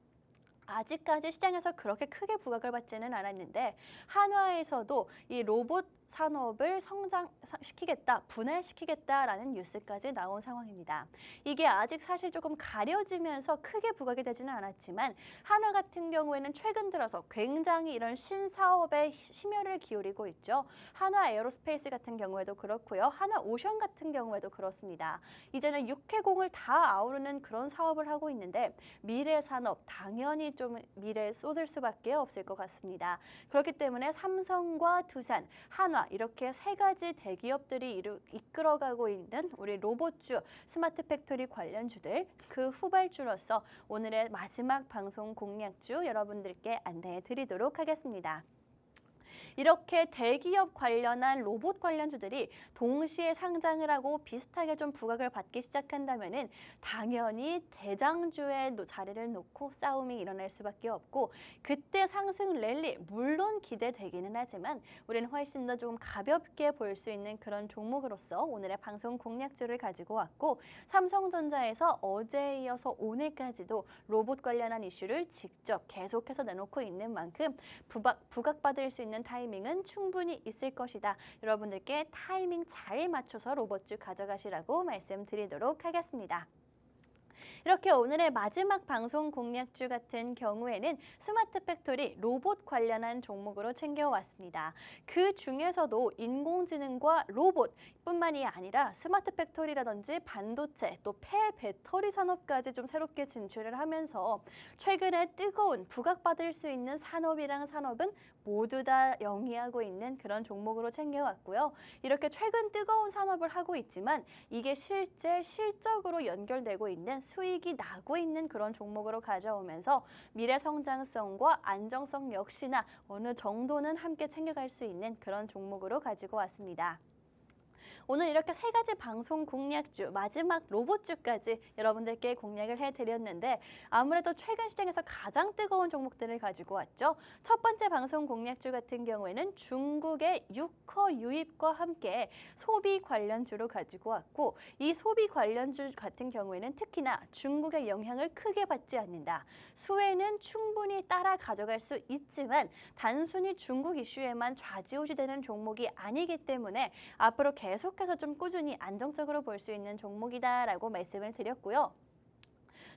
아직까지 시장에서 그렇게 크게 부각을 받지는 않았는데 한화에서도 이 로봇 산업을 성장시키겠다, 분할시키겠다라는 뉴스까지 나온 상황입니다. 이게 아직 사실 조금 가려지면서 크게 부각이 되지는 않았지만 한화 같은 경우에는 최근 들어서 굉장히 이런 신사업에 심혈을 기울이고 있죠. 한화 에어로스페이스 같은 경우에도 그렇고요. 한화 오션 같은 경우에도 그렇습니다. 이제는 육해공을 다 아우르는 그런 사업을 하고 있는데 미래 산업 당연히 좀 미래에 쏟을 수밖에 없을 것 같습니다. 그렇기 때문에 삼성과 두산, 한화 이렇게 세 가지 대기업들이 이끌어가고 있는 우리 로봇주, 스마트 팩토리 관련주들 그 후발주로서 오늘의 마지막 방송 공략주 여러분들께 안내해 드리도록 하겠습니다. 이렇게 대기업 관련한 로봇 관련주들이 동시에 상장을 하고 비슷하게 좀 부각을 받기 시작한다면은 당연히 대장주에 자리를 놓고 싸움이 일어날 수밖에 없고 그때 상승 랠리 물론 기대되기는 하지만 우리는 훨씬 더 좀 가볍게 볼 수 있는 그런 종목으로서 오늘의 방송 공략주를 가지고 왔고 삼성전자에서 어제에 이어서 오늘까지도 로봇 관련한 이슈를 직접 계속해서 내놓고 있는 만큼 부각받을 수 있는 타이밍은 충분히 있을 것이다. 여러분들께 타이밍 잘 맞춰서 로봇주 가져가시라고 말씀드리도록 하겠습니다. 이렇게 오늘의 마지막 방송 공략주 같은 경우에는 스마트 팩토리 로봇 관련한 종목으로 챙겨왔습니다. 그 중에서도 인공지능과 로봇뿐만이 아니라 스마트 팩토리라든지 반도체 또 폐배터리 산업까지 좀 새롭게 진출을 하면서 최근에 뜨거운 부각받을 수 있는 산업이랑 산업은 모두 다 영위하고 있는 그런 종목으로 챙겨왔고요. 이렇게 최근 뜨거운 산업을 하고 있지만 이게 실제 실적으로 연결되고 있는 수익이 나고 있는 그런 종목으로 가져오면서 미래 성장성과 안정성 역시나 어느 정도는 함께 챙겨갈 수 있는 그런 종목으로 가지고 왔습니다. 오늘 이렇게 세 가지 방송 공략주, 마지막 로봇주까지 여러분들께 공략을 해드렸는데 아무래도 최근 시장에서 가장 뜨거운 종목들을 가지고 왔죠. 첫 번째 방송 공략주 같은 경우에는 중국의 유커 유입과 함께 소비 관련주로 가지고 왔고 이 소비 관련주 같은 경우에는 특히나 중국의 영향을 크게 받지 않는다. 수혜는 충분히 따라 가져갈 수 있지만 단순히 중국 이슈에만 좌지우지되는 종목이 아니기 때문에 앞으로 계속해서 좀 꾸준히 안정적으로 볼 수 있는 종목이다라고 말씀을 드렸고요.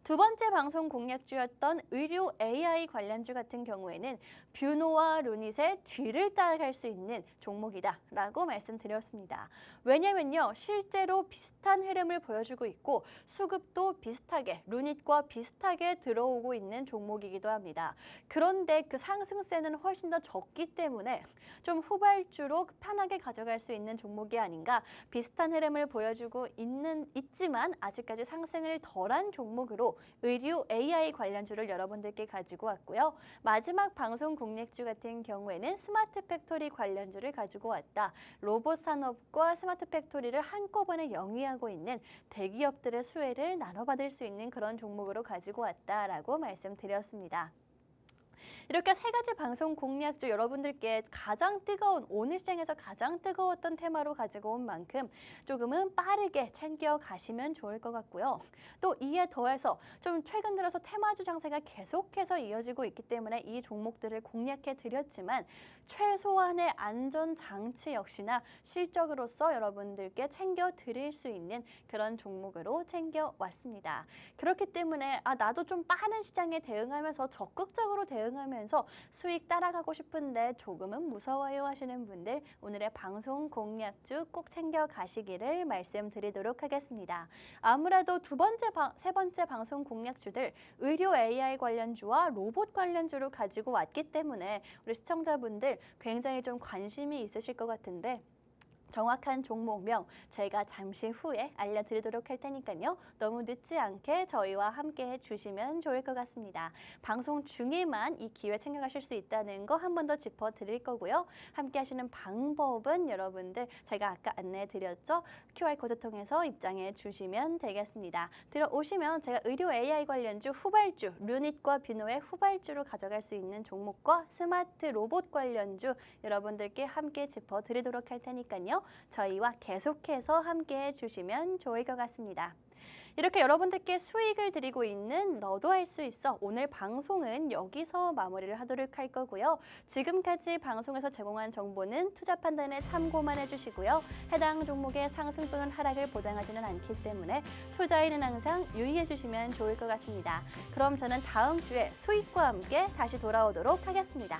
두 번째 방송 공략주였던 의료 AI 관련주 같은 경우에는 뷰노와 루닛의 뒤를 따라갈 수 있는 종목이다라고 말씀드렸습니다. 왜냐면요, 실제로 비슷한 흐름을 보여주고 있고 수급도 비슷하게 루닛과 비슷하게 들어오고 있는 종목이기도 합니다. 그런데 그 상승세는 훨씬 더 적기 때문에 좀 후발주로 편하게 가져갈 수 있는 종목이 아닌가, 비슷한 흐름을 보여주고 있지만 아직까지 상승을 덜한 종목으로 의료 AI 관련주를 여러분들께 가지고 왔고요. 마지막 방송 공략주 같은 경우에는 스마트 팩토리 관련주를 가지고 왔다. 로봇 산업과 스마트 팩토리를 한꺼번에 영위하고 있는 대기업들의 수혜를 나눠받을 수 있는 그런 종목으로 가지고 왔다라고 말씀드렸습니다. 이렇게 세 가지 방송 공략주 여러분들께 가장 뜨거운 오늘 시장에서 가장 뜨거웠던 테마로 가지고 온 만큼 조금은 빠르게 챙겨 가시면 좋을 것 같고요. 또 이에 더해서 좀 최근 들어서 테마주 장세가 계속해서 이어지고 있기 때문에 이 종목들을 공략해 드렸지만 최소한의 안전 장치 역시나 실적으로서 여러분들께 챙겨 드릴 수 있는 그런 종목으로 챙겨 왔습니다. 그렇기 때문에 나도 좀 빠른 시장에 대응하면서 적극적으로 대응하면서 수익 따라가고 싶은데 조금은 무서워요 하시는 분들 오늘의 방송 공략주 꼭 챙겨 가시기를 말씀드리도록 하겠습니다. 아무래도 세 번째 방송 공략주들 의료 AI 관련주와 로봇 관련주로 가지고 왔기 때문에 우리 시청자분들 굉장히 좀 관심이 있으실 것 같은데 정확한 종목명 제가 잠시 후에 알려드리도록 할 테니까요. 너무 늦지 않게 저희와 함께 해주시면 좋을 것 같습니다. 방송 중에만 이 기회 챙겨가실 수 있다는 거 한 번 더 짚어드릴 거고요. 함께 하시는 방법은 여러분들 제가 아까 안내해드렸죠? QR코드 통해서 입장해 주시면 되겠습니다. 들어오시면 제가 의료 AI 관련주 후발주, 류닛과 비노의 후발주로 가져갈 수 있는 종목과 스마트 로봇 관련주 여러분들께 함께 짚어드리도록 할 테니까요. 저희와 계속해서 함께 해주시면 좋을 것 같습니다. 이렇게 여러분들께 수익을 드리고 있는 너도 할 수 있어. 오늘 방송은 여기서 마무리를 하도록 할 거고요. 지금까지 방송에서 제공한 정보는 투자 판단에 참고만 해주시고요. 해당 종목의 상승 또는 하락을 보장하지는 않기 때문에 투자에는 항상 유의해 주시면 좋을 것 같습니다. 그럼 저는 다음 주에 수익과 함께 다시 돌아오도록 하겠습니다.